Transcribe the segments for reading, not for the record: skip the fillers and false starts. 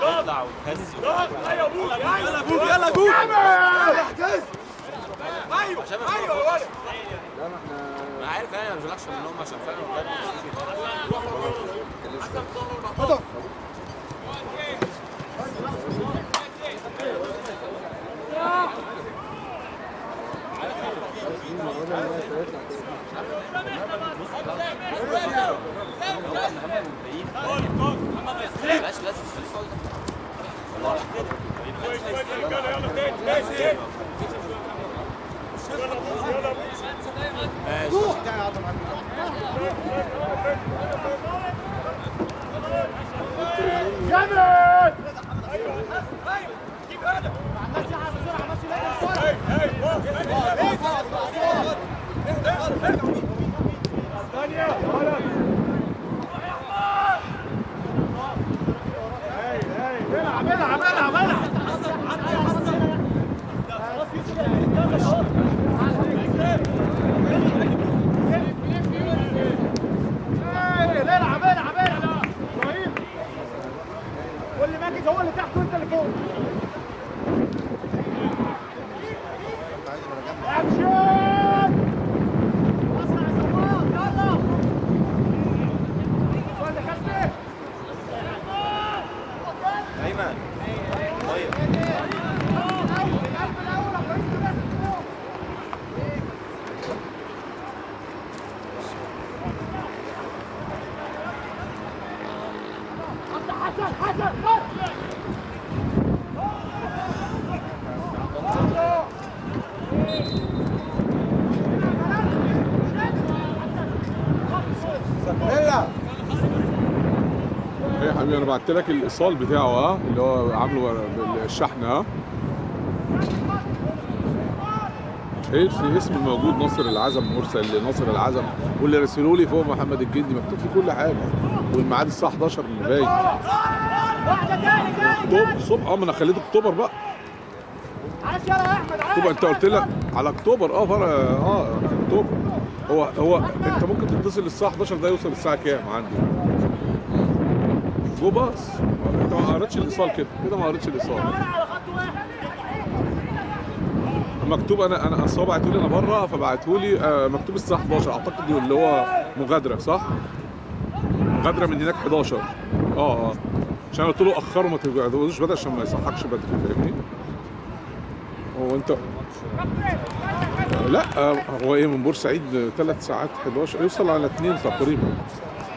يطلع ويتهز. يلا بوك يلا بوك. ايوه ايوه يا ولد. انا عارف انا ما بقولكش منهم عشان فعلا والله واللي ماجد هو اللي تحت وانت اللي فوق. اكشن اسرع يا سواق يلا. ولا كابتن ايمن طيب ايه يا حبيبي انا بعت لك الايصال بتاعه اللي هو عامله بالشحن ايه اسم موجود ناصر العزم مرسل ناصر العزم واللي رسلوا لي فوق محمد الجندي مكتوب في كل حاجه والميعاد الساعه 11 من باين اكتوبر الصبح ما انا خليته اكتوبر بقى اكتوبر انت قلت لك على اكتوبر فرق اكتوبر هو انت ممكن تتصل الساعه 11 ده يوصل الساعه كام عندي جو باص انت ما قريتش الايصال كده ما قريتش الايصال مكتوب انا اصل هو بعته لي انا بره فبعته لي مكتوب الساعه 11 اعتقد اللي هو مغادره صح؟ مغادره من هناك 11 عشان قلت له اخروا ما تبعدوش بدري عشان ما يصحكش بدري فاهمني؟ هو انت لا هو ايه من بورسعيد 3 ساعات 11 يوصل على 2 تقريبا.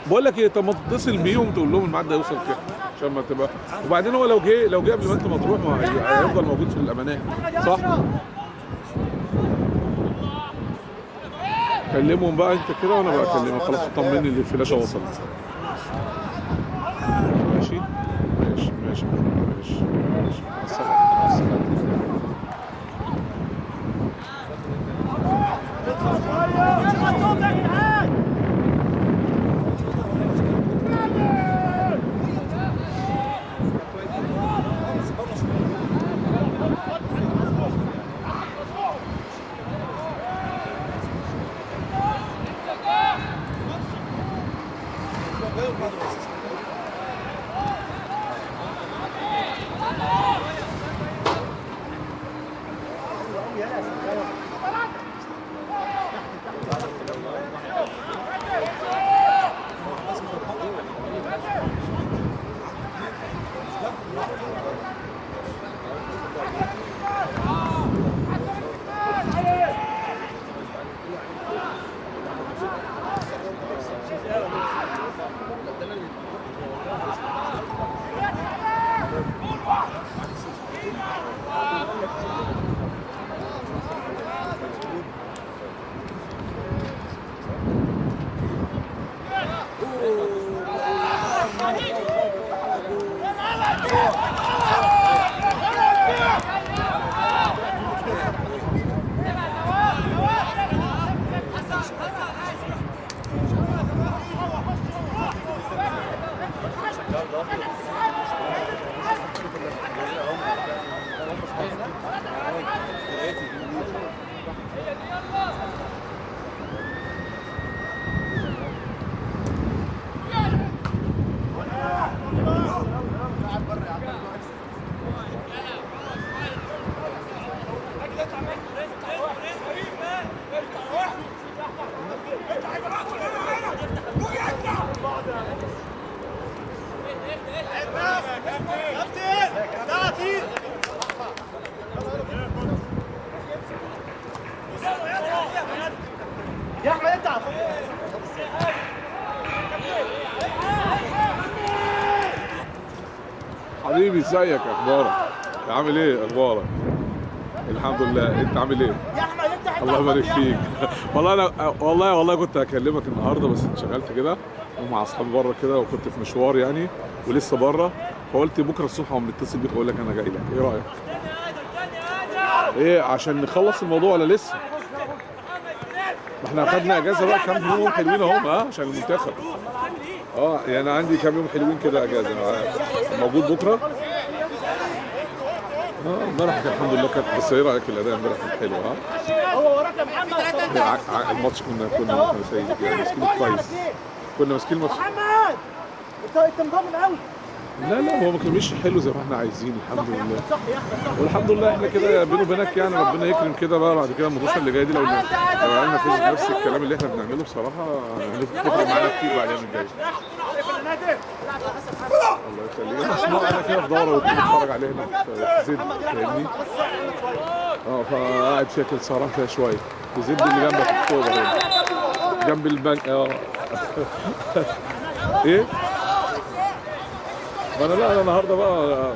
بقول لك ايه طب ما تتصل بيهم تقول لهم الميعاد ده يوصل كده عشان ما تبقى وبعدين هو لو جه قبل ما انت ما تروح ما هيفضل موجود في الامانات صح؟ كلمهم بقى انت كده وانا بقى اكلمهم خلاص اطمني ان الفلاشه وصلت. ماشي ماشي ماشي ماشي حبيبي ازيك اخبارك؟ عامل ايه اخبارك؟ الحمد لله، انت عامل ايه؟ يا احمد انت حته الله يبارك فيك. والله كنت هكلمك النهارده بس اتشغلت كده ومع اصحابي بره كده وكنت في مشوار يعني ولسه بره، فقلت بكره الصبح هقوم نتصل بيك اقول لك انا جاي لك، ايه رايك؟ ايه عشان نخلص الموضوع ولا لسه؟ ما احنا خدنا اجازه بقى كام يوم حلوين اهو عشان المنتخب. يعني عندي كام يوم حلوين كده اجازه موجود بكره. امبارح الحمد لله كانت، بس ايه رايك الاداء امبارح كان حلو؟ هو وراك يا محمد. الماتش كنا سيء يعني ماسكين كويس، كنا ماسكين الماتش. محمد انت مضمن قوي. لا هو ما كانش حلو زي ما احنا عايزين الحمد لله. صح يا احمد، والحمد لله احنا كده بيني وبينك يعني ربنا يكرم كده بقى بعد كده الماتش اللي جاي دي لو عملنا فوز نفس الكلام اللي احنا بنعمله بصراحه هنفرق معانا كتير بعد الايام الجايه. الله يخليك. اسمع انا كده في دوره بتفرج عليه هناك في زد فاهمني؟ فقاعد شكل سهران فيها شويه في زد اللي جنبك في اكتوبر يعني جنب البنك. ايه؟ ما انا النهارده بقى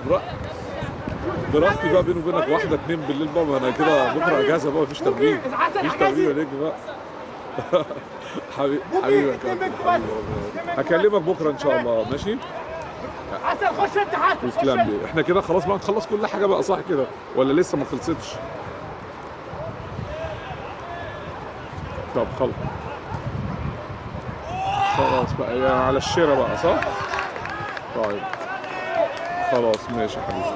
براحتي بقى بيني وبينك 1 2 بالليل بقى، ما انا كده بكره اجازه بقى مفيش تمرين يا نجم بقى. حبيبي يا كابتن، هكلمك بكره ان شاء الله ماشي؟ حسن خش انت حسن. تسلم لي. احنا كده خلاص بقى نخلص كل حاجه بقى صح كده ولا لسه ما خلصتش؟ طب خلاص بقى يعني على الشيره بقى صح؟ طيب خلاص ماشي يا حبيبي.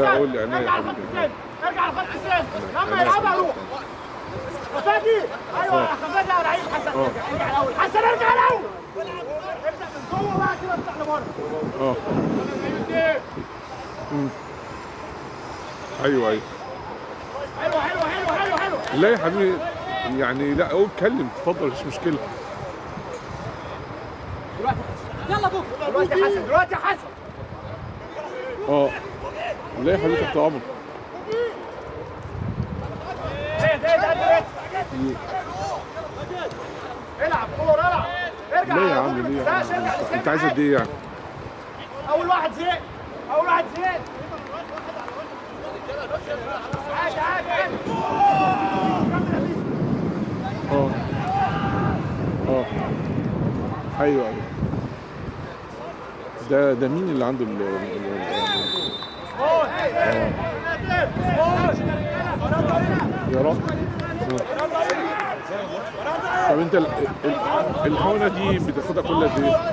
لا قول لي عينيا يا حبيبي. ارجع على خط السن لما يلعبها روح. خفاجي ايوه يا خفاجي يا رعيل حسن. ارجع الاول حسن، ارجع الاول. ابدا من جوه بقى كده اطلع لبره. ايوه حلو. لا يا حبيبي يعني لا قول اتكلم اتفضل مفيش مشكله. يلا بكره دلوقتي يا حسن. لا يا حبيبي تحت امرك. ده العب كوره العب. ارجع لا يا عم ليه يا عم انت عايز قد ايه يعني؟ اول واحد زهق. عادي. ايوه ده مين اللي عنده يا رب. طب انت الحونه دي بتاخدها كل قد ايه؟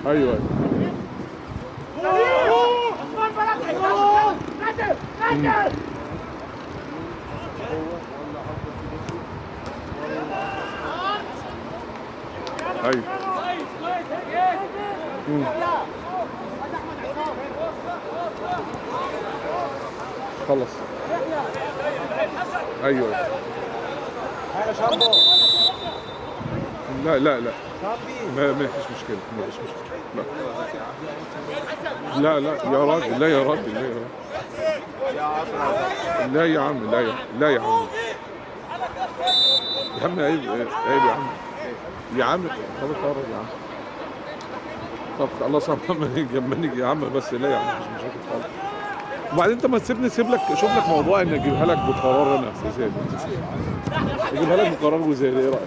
ايوه خلص. ايوه لا ما فيش مشكله لا يا راجل لا يا عم يا عم عيب يا عم طب اتفرج يا عم. طب خلاص لما نيجي يا عم بس لا يا عم مش مشاكل خالص. وبعدين انت ما تسيبني شوف لك موضوع ان اجيبها لك بقرار انا زي اجيبها لك بقرار وزي ايه رايك؟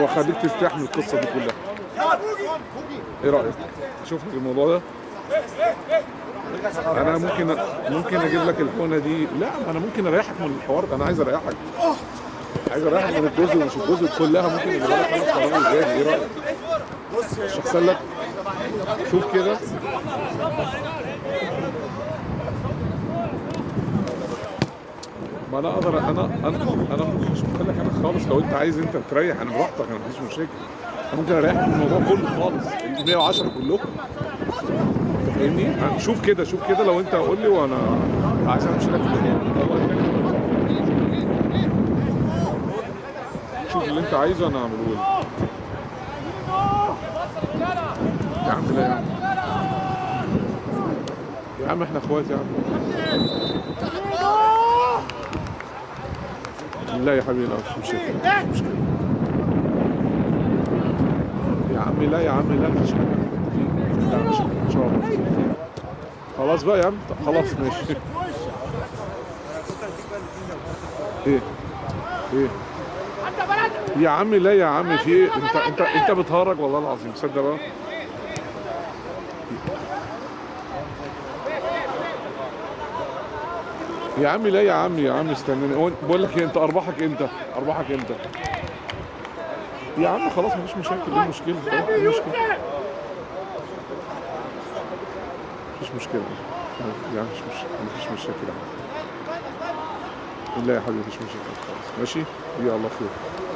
واخليك تستحمل القصه دي كلها. ايه رايك؟ شوف لك الموضوع ده. انا ممكن اجيب لك الحونه دي. لا انا ممكن اريحك من الحوار ده، انا عايز اريحك من الجزء ومش الجزء كلها. ممكن اجيبها لك انا قرار وزي ايه رايك؟ مش هحسن لك. شوف كده ما انا اقدر انا مش لك انا خالص. لو انت عايز انت تريح انا براحتك، انا ما عنديش مشاكل. انا ممكن اريحك من الموضوع كله خالص ال 110 كلكم فاهمني. شوف كده لو انت قول لي وانا عايز امشي لك في الموضوع. شوف اللي انت عايزه انا اعمله لك يا عم. لا يا عم احنا اخوات يا عم. لا يا حبيبي لا مش مشكلة مش مشكلة يا عمي لا يا عمي لا مفيش حاجة لا مش ان شاء الله خلاص بقى يا عم خلاص ماشي ايه ايه يا عمي لا يا عمي في ايه انت بتهرج والله العظيم تصدق بقى يا عمي لا يا عمي يا عمي استناني بقول لك ايه انت ارباحك امتى يا عم خلاص مفيش مشاكل ايه المشكله مفيش مشكله يعني مفيش مشاكل لا يا حبيبي مفيش مشاكل خلاص ماشي يا الله خير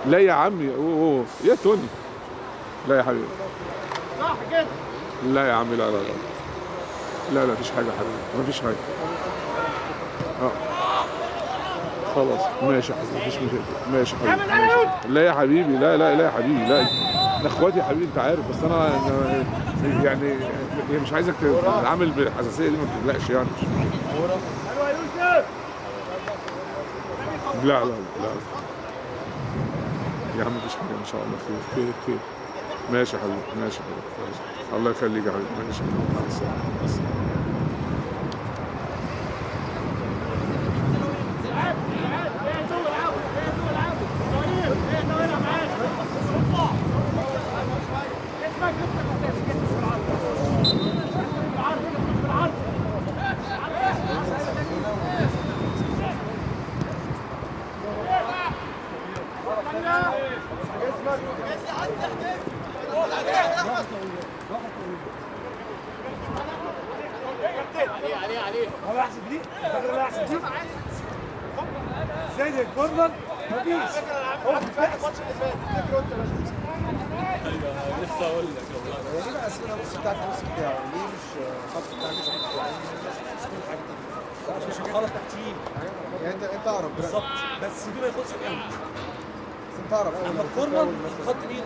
لا يا عمي اوه يا توني لا يا حبيبي صح كده لا يا عمي لا مفيش حاجه يا حبيبي مفيش حاجه خلاص ماشي يا حبيبي مفيش مشاكل ماشي يا حبيبي ماشي. لا يا حبيبي لا يا حبيبي لا احنا اخواتي يا حبيبي انت عارف بس انا يعني مش عايزك تتعامل بالحساسيه دي ما تقلقش يعني حلوه يا يوسف لا يا عم مفيش حاجه ان شاء الله خير ماشي يا حبيبي ماشي يا حبيبي الله يخليك يا حبيبي ماشي مع السلامه عليه هو احسن دي فاكر احسن دي زي الكورنر مفيش هو في الماتش اللي فات فاكر انت لسه اقول لك والله ليه بقى اسئله نص بتاعت النص بتاعه ليه مش خط بتاع مش عشان غلط تحتيه يعني انت اقرب بالظبط بس دي ما ياخدش قوي بس انت اقرب اما الكورنر خط مين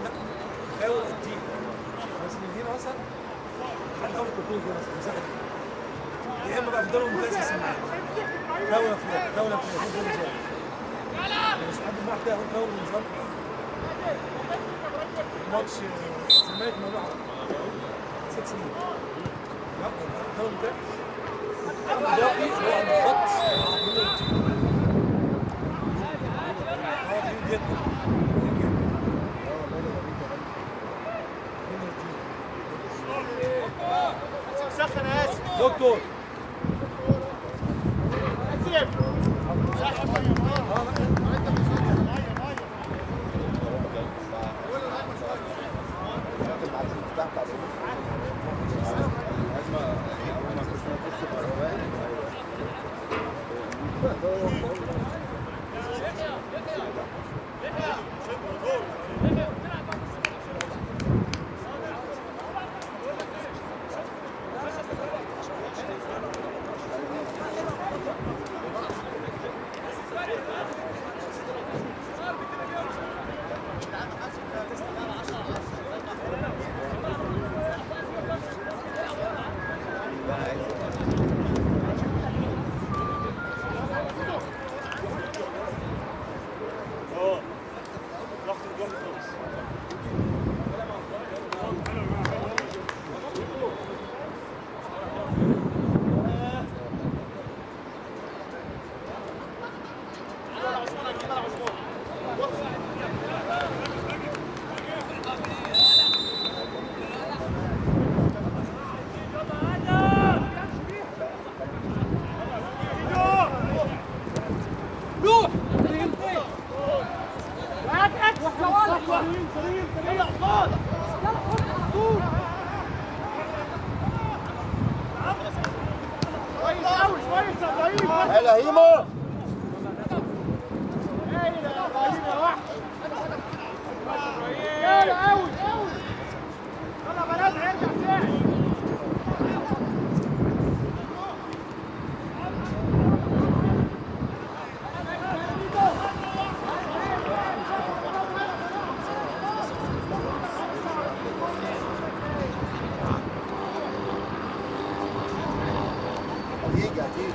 فاول تحتيه بس من هنا مثلا حد اول كورنر مثلا مساحه يا اما بقى في الدوري الممتاز بس معاه دوله في مش حد معاه ده فاول من زمان ماتش سميت موضوع 6 سنين لا الدوري الممتاز اضافي هو على الخط جدا سخن يا اسف دكتور هلا هيمو يلا قوي يلا بنات ارجع تاني هتيجي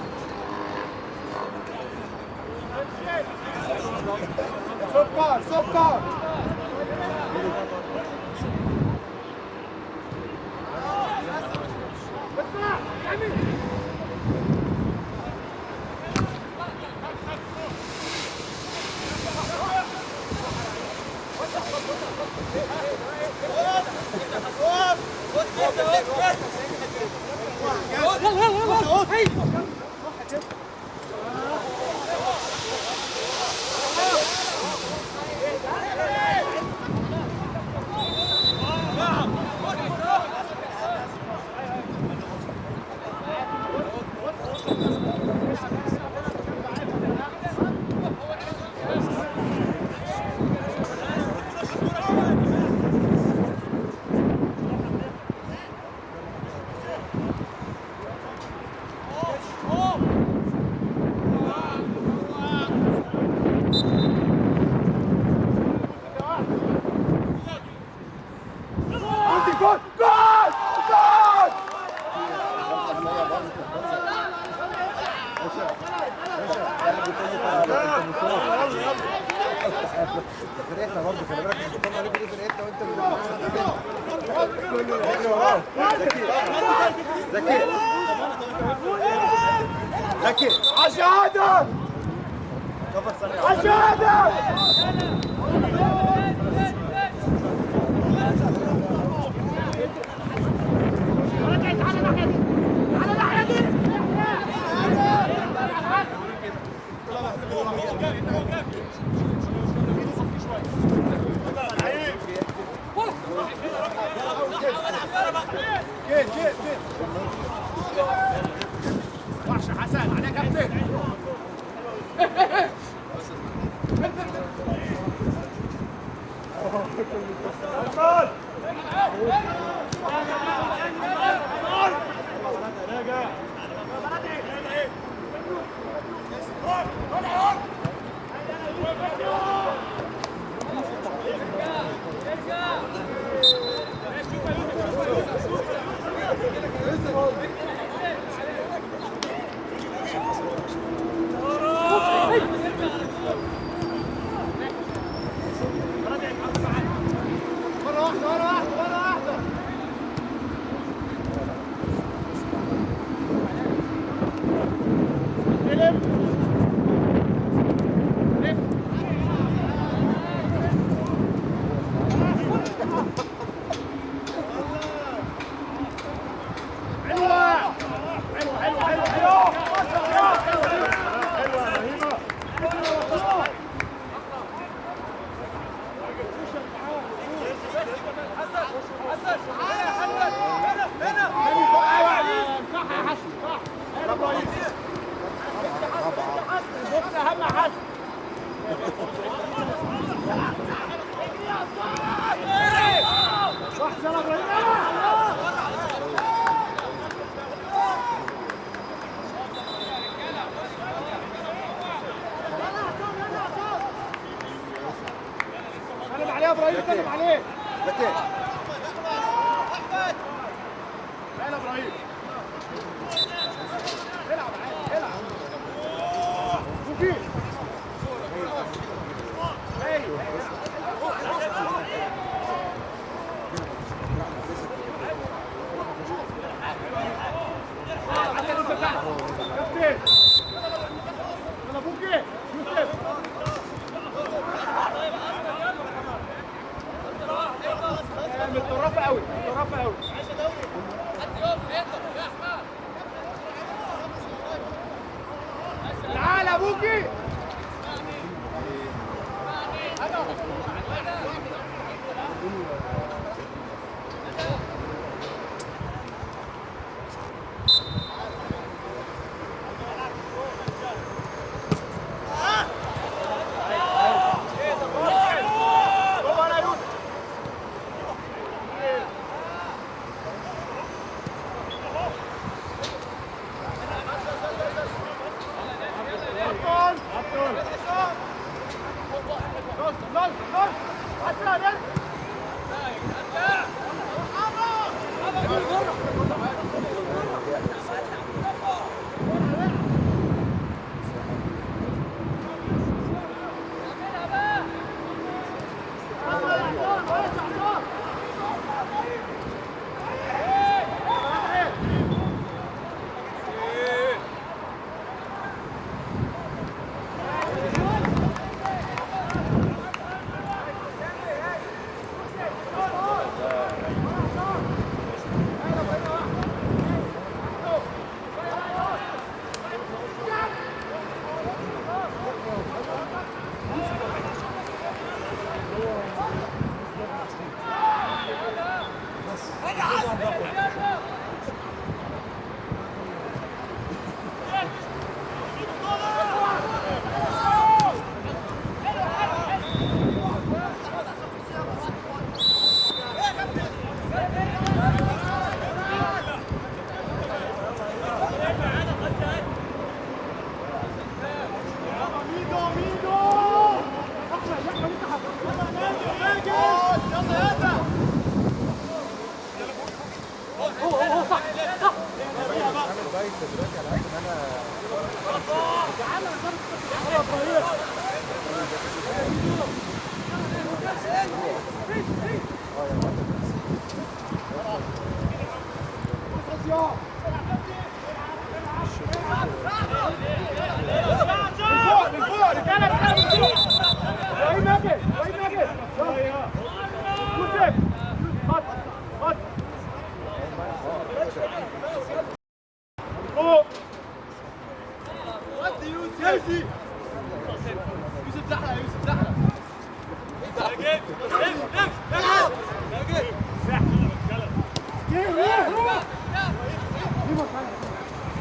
فرقتنا برضه خلي بالك مش بتطلع عليك دي فرقتنا وانت ذكي عشادة عشادة وحش حسن عليك كابتن سلم عليه يا ابراهيم سلم عليه ذكي يلا ابراهيم العب عادي العب وفي كابتن يلا بوكي يوسف متطرفه قوي متطرفه قوي تعال يا بوكي فكره دلوقتي على قد ما انا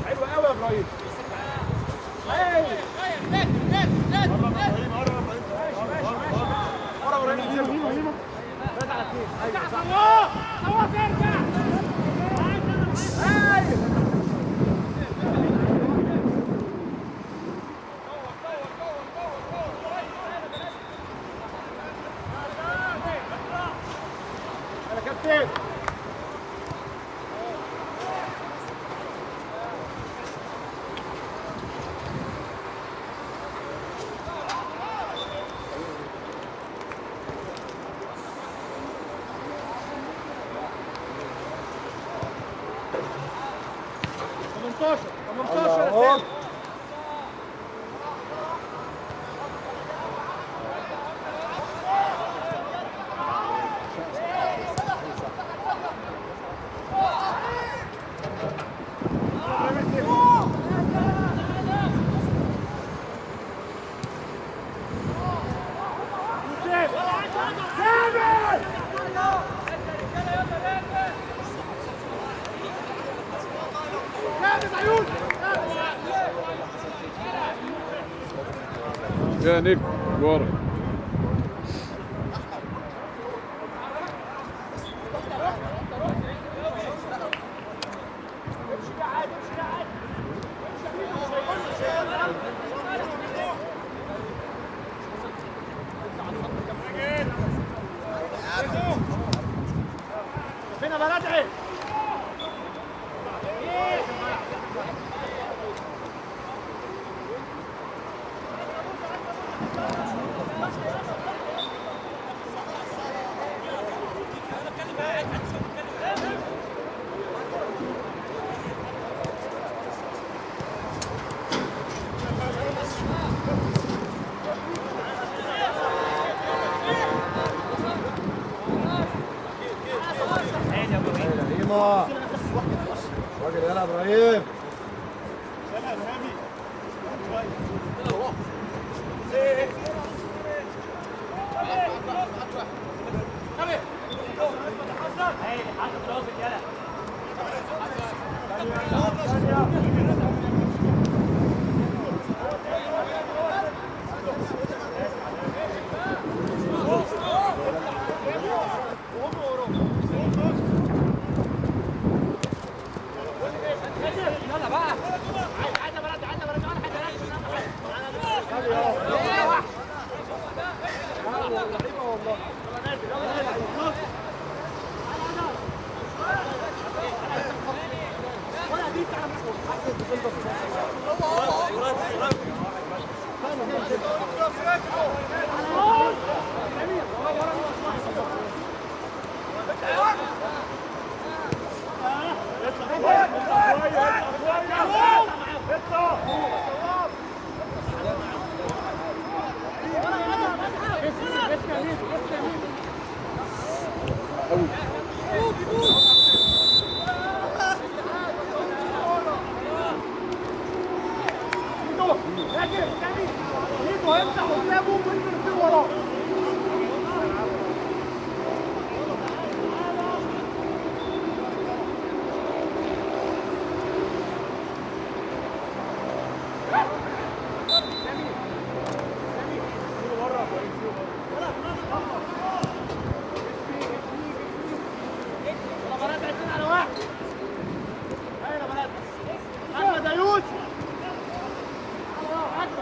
حلو قوي يا ابراهيم. يا كابتن الله. يا نجم ورا. فين بلدعي؟ ابراهيم راجل يلا ابراهيم.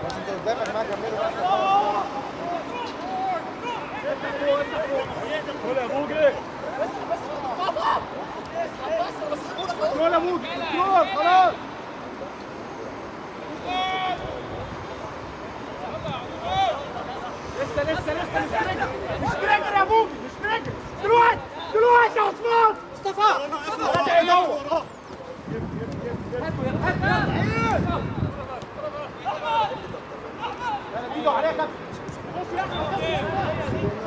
بس انت قدامك معاك جول يا موجي، جول خلاص. ايده عليها كابتن. بص يا احمد.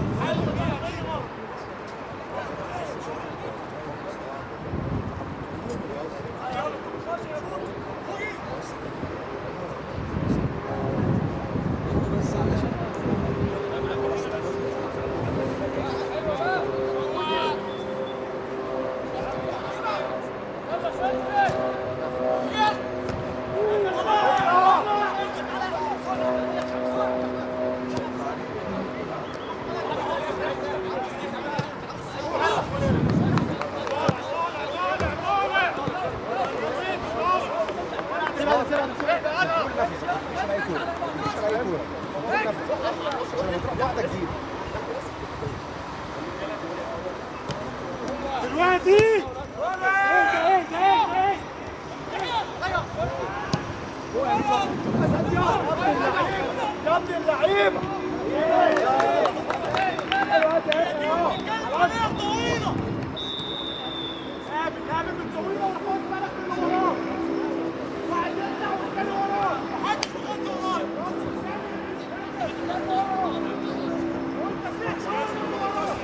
دلوقتي يا ابن اللعيبه قابل بالطويله وخد بالك من اللي وراه واحد يطلع والثاني وراه محدش يغطي وراه وانت فيك شعور من وراه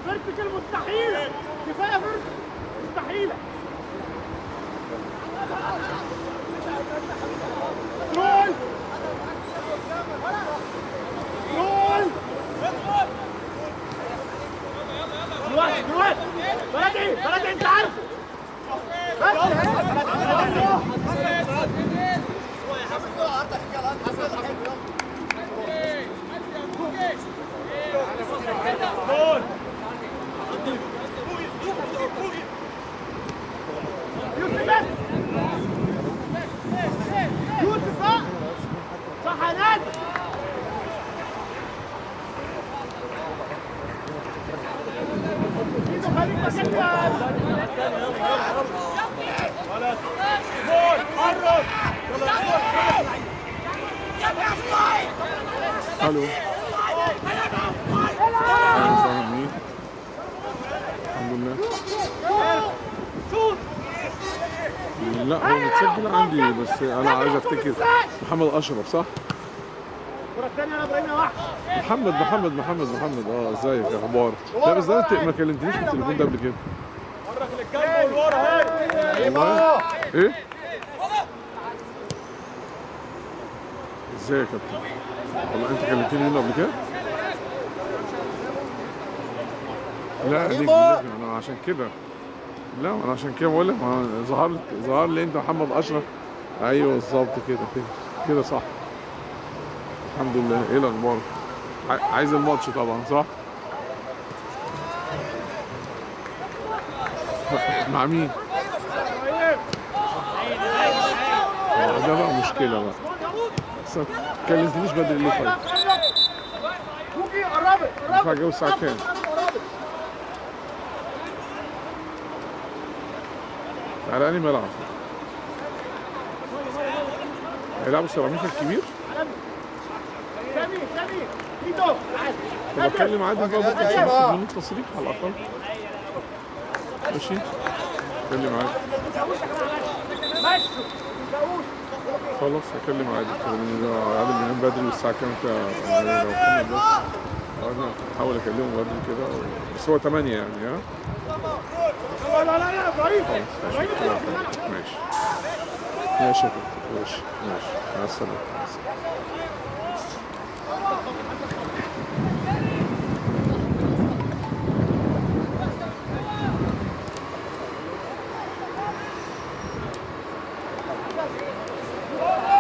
فرتك المستحيلة كفاية فرتك مستحيلة جول جول دلوقتي بلدي انت عارفه جول يوسف بقى صح يا نادي ايده خليك مكانك ولد جول قرب الو مين؟ الحمد لله. لا هو متسجل عندي بس انا عايز افتكر محمد اشرف صح؟ الكرة الثانية يا ابراهيم يا واحد محمد ازيك يا اخبار؟ لا بس ده ما كلمتنيش في التليفون ده قبل كده. حرك للجنب والورا والله ايه؟ ازيك يا كابتن؟ والله انت كلمتني منه قبل كده؟ لا ليك انا عشان كده لا انا عشان كده بقول لك ظهر لي انت محمد اشرف ايوه بالظبط كده صح الحمد لله. ايه الاخبار؟ عايز الماتش طبعا صح؟ مع مين؟ ده بقى مشكله بقى بس ما كلمتنيش بدري ليه طيب؟ كوكي قربت ينفع جو الساعه كام؟ على انهي ملعب؟ هيلعبوا سيراميكا الكبير؟ سامي ايده طب اتكلم عادي بقى بكره عشان تدوني التصريح على الاقل. ماشي؟ اتكلم عادي. خلاص هكلم عادي عادل امام بدري والساعه كام لو كنا بس انا هحاول اكلمه بدري كده بس هو 8 يعني ها؟ لا يا ابراهيم ماشي يا كابتن ماشي مع السلامه. Oh!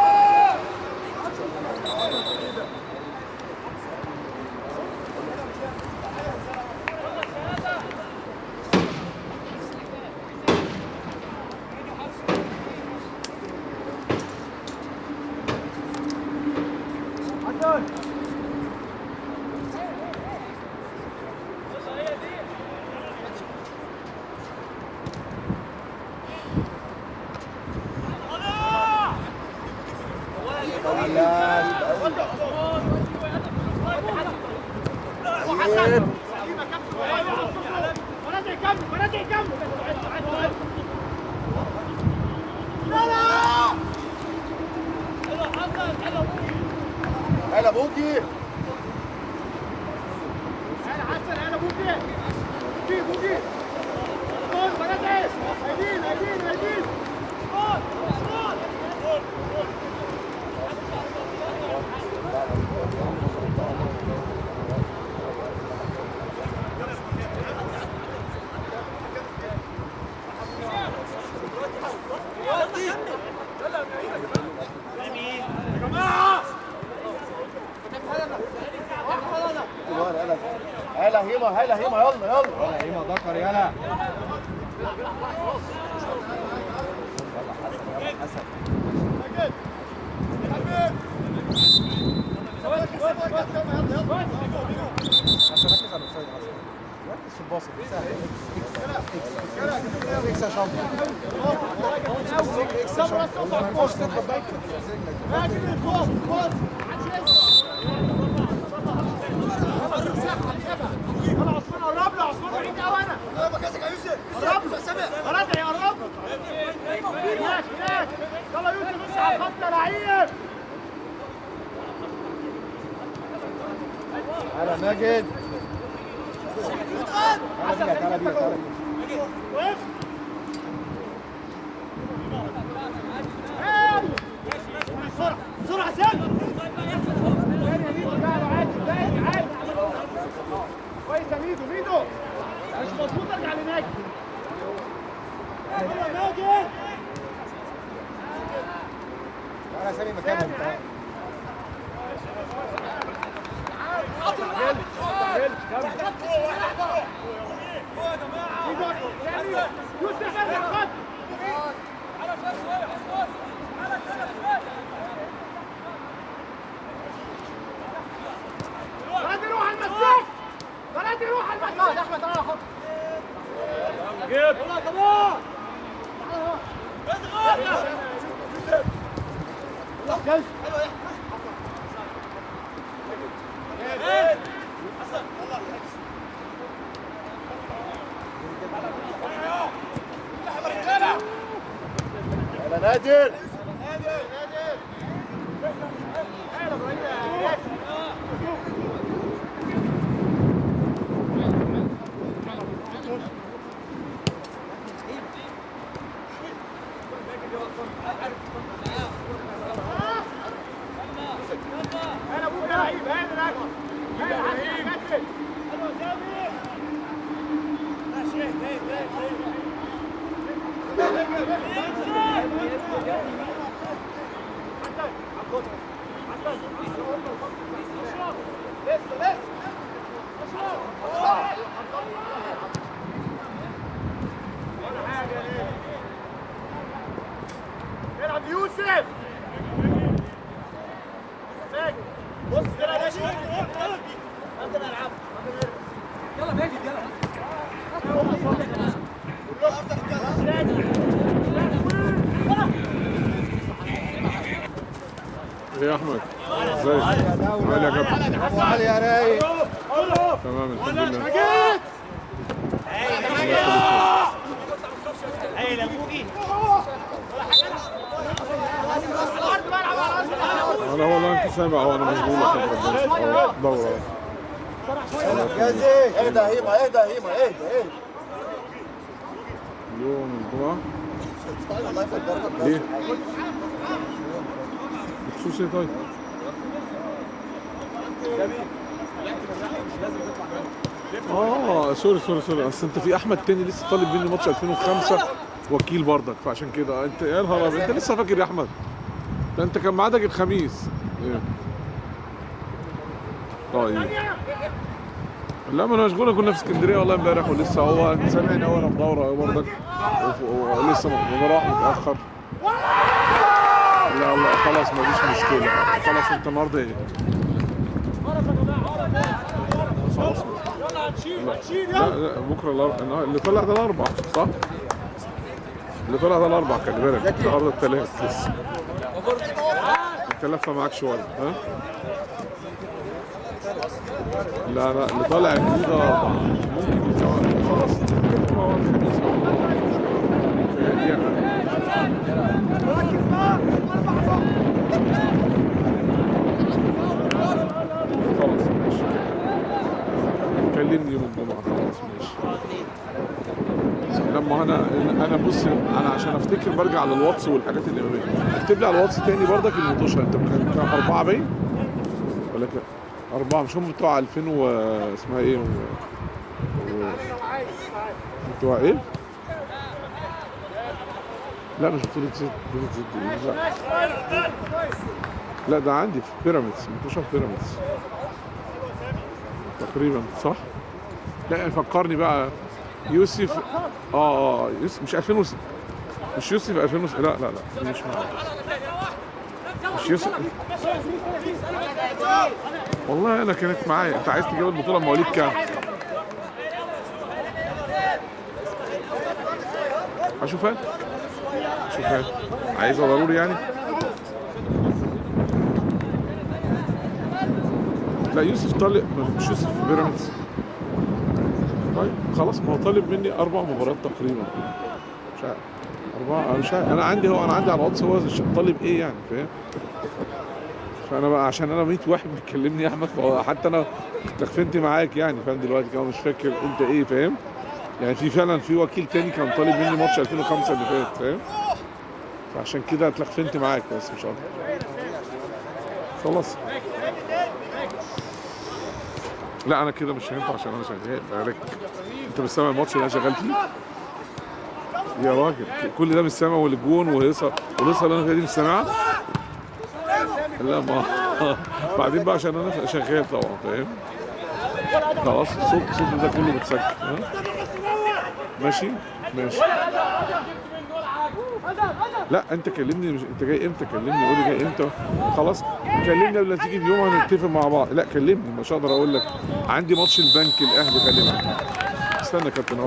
هلا بوكي. هلا حسن، هلا بوكي. بوكي جول بناديس. هيدين هلا هيما يلا هلا هيما ذكر يلا. ركز على الأوفسايد حسن. ركز في الباص سهل. اكس يا شامبيون. اكس يا شامبيون. ما ينفعش تاخد باك عثمان قرب له، عثمان بعيد قوي. انا قرب كاسك يا يوسف. قرب له سامع. فرادعي قرب له. هناك يلا يوسف بص على الخط يا لعيب. هلا ماجد. تعالى بيها. وقف. بسرعة سلم. عادي. كويس يا ميدو. مش مظبوط، ارجع لناجي. يلا ماجد. تعالى سامي مكانك. يوسف ارجع خط. بلدي روح على المساك. احمد تعالى خط. جيب يلا كمان. اضغط. يلا جاي. حسن يلا نادر. انا ابوك يا لعيب. العب يوسف. بص كده يا باشا. انت العب. يلا ماجد يلا. ايه يا احمد؟ ازيك؟ عالي يا كابتن. ابو علي يا رايق. تمام الحمد لله. هايل يا بوجي. انا والله انت سامع اهو، انا مشغول عشان ربنا دوره. جازي. اهدى هيما اهدى. يوم الجمعة الله يفكرك ليه؟ بخصوص ايه طيب؟ سوري اصل انت في احمد تاني لسه طالب مني ماتش 2005 وكيل برضك، فعشان كده انت يا نهار ابيض، انت لسه فاكر يا احمد؟ ده انت كان ميعادك الخميس. ايه؟ طيب لا ما انا مشغول، كنا في اسكندريه والله امبارح ولسه هو انت سامعني اهو، انا في دوره برضك ولسه بروح متاخر. لا خلاص مفيش مشكله، خلاص انت النهارده ايه؟ خلاص لا بكره اللي طلع ده الاربع صح؟ اللي طلع ده الاربع، خلي بالك النهارده الثلاث لسه. محتاج لفه معاك شويه ها. لا لا اللي طالع جديد ممكن يتعامل خلاص نتفق مع بعض الخميس. خلاص ماشي كلمني يوم الجمعة خلاص ماشي. لما انا بص انا عشان افتكر برجع على الواتس والحاجات اللي ما بيني. اكتب لي على الواتس تاني برضك الموتوشة. انت كان 4 باين ولا كان 4 مش هم بتوع 2000 اسمها ايه بتوع ايه؟ لا مش بطولة زد لا لا ده عندي في بيراميدز موتوشة في بيراميدز تقريبا صح؟ لا فكرني بقى يوسف يوسف مش 2000 مش يوسف 2000 لا دي مش معايا مش يوسف والله انا كانت معايا. انت عايز تجيب البطولة مواليد كام؟ اشوفها عايزها ضروري يعني. لا يوسف طالب مش يوسف في بيراميدز. طيب خلاص ما هو طالب مني 4 مباريات تقريبا مش عارف 4 مش عارف. انا عندي على الواتس هو طالب ايه يعني فاهم. فانا بقى عشان انا 100 واحد بيكلمني يا احمد فهو حتى انا تخفنت معاك يعني فاهم دلوقتي كمان مش فاكر انت ايه فاهم. يعني فعلا في وكيل تاني كان طالب مني ماتش 2005 اللي فات فاهم. فعشان كده اتلخفنت معاك بس مش اكتر. خلاص لا انا كده مش هينفع عشان انا شغال عليك. انت مش سامع الماتش اللي انا شغال فيه يا راجل؟ كل ده مش سامع والجون والهيصه اللي انا فيها دي مش سامعها. لا ما بعدين بقى عشان انا شغال طبعا فاهم. خلاص صوت ده كله بتسجل ماشي لا انت كلمني مش انت جاي امتى كلمني قول لي جاي امتى خلاص كلمني قبل ما تيجي بيوم هنتفق مع بعض. لا كلمني مش هقدر اقول لك عندي ماتش البنك الاهلي كلمني. استنى يا كابتن اهو